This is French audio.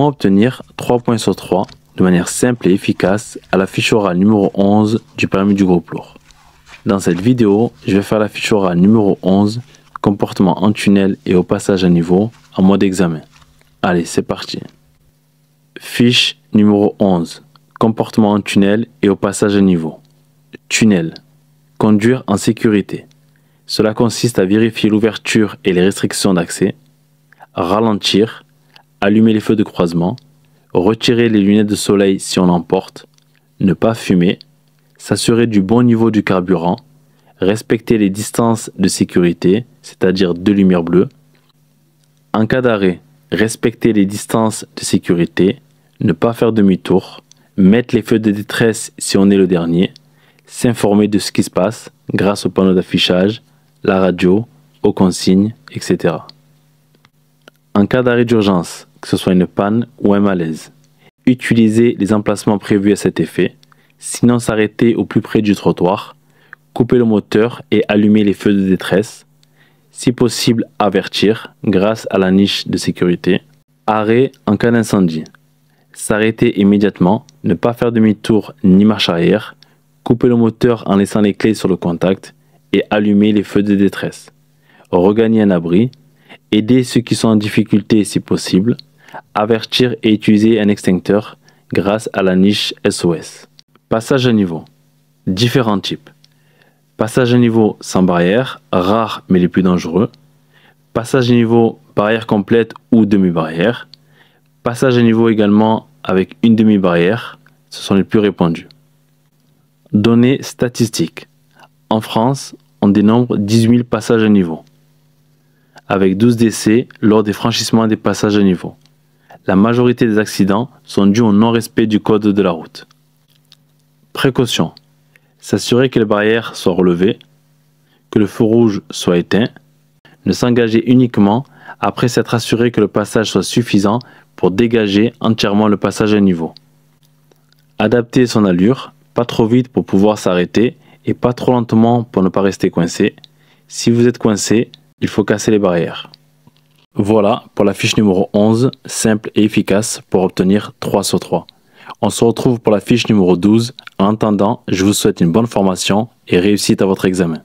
Comment obtenir 3 points sur 3 de manière simple et efficace à la fiche orale numéro 11 du permis du groupe lourd? Dans cette vidéo, je vais faire la fiche orale numéro 11, comportement en tunnel et au passage à niveau, en mode examen. Allez, c'est parti. Fiche numéro 11, comportement en tunnel et au passage à niveau. Tunnel. Conduire en sécurité. Cela consiste à vérifier l'ouverture et les restrictions d'accès, ralentir, allumer les feux de croisement, retirer les lunettes de soleil si on en porte, ne pas fumer, s'assurer du bon niveau du carburant, respecter les distances de sécurité, c'est-à-dire 2 lumières bleues. En cas d'arrêt, respecter les distances de sécurité, ne pas faire demi-tour, mettre les feux de détresse si on est le dernier, s'informer de ce qui se passe grâce au panneau d'affichage, la radio, aux consignes, etc. En cas d'arrêt d'urgence, que ce soit une panne ou un malaise, utiliser les emplacements prévus à cet effet, sinon s'arrêter au plus près du trottoir, couper le moteur et allumer les feux de détresse, si possible avertir grâce à la niche de sécurité, arrêt en cas d'incendie, s'arrêter immédiatement, ne pas faire demi-tour ni marche arrière, couper le moteur en laissant les clés sur le contact et allumer les feux de détresse, regagner un abri, aider ceux qui sont en difficulté si possible, avertir et utiliser un extincteur grâce à la niche SOS. Passage à niveau. Différents types. Passage à niveau sans barrière, rares mais les plus dangereux. Passage à niveau barrière complète ou demi-barrière. Passage à niveau également avec une demi-barrière, ce sont les plus répandus. Données statistiques. En France, on dénombre 18 000 passages à niveau, avec 12 décès lors des franchissements des passages à niveau. La majorité des accidents sont dus au non-respect du code de la route. Précaution. S'assurer que les barrières soient relevées, que le feu rouge soit éteint, ne s'engager uniquement après s'être assuré que le passage soit suffisant pour dégager entièrement le passage à niveau. Adapter son allure, pas trop vite pour pouvoir s'arrêter et pas trop lentement pour ne pas rester coincé. Si vous êtes coincé, il faut casser les barrières. Voilà pour la fiche numéro 11, simple et efficace pour obtenir 3 sur 3. On se retrouve pour la fiche numéro 12. En attendant, je vous souhaite une bonne formation et réussite à votre examen.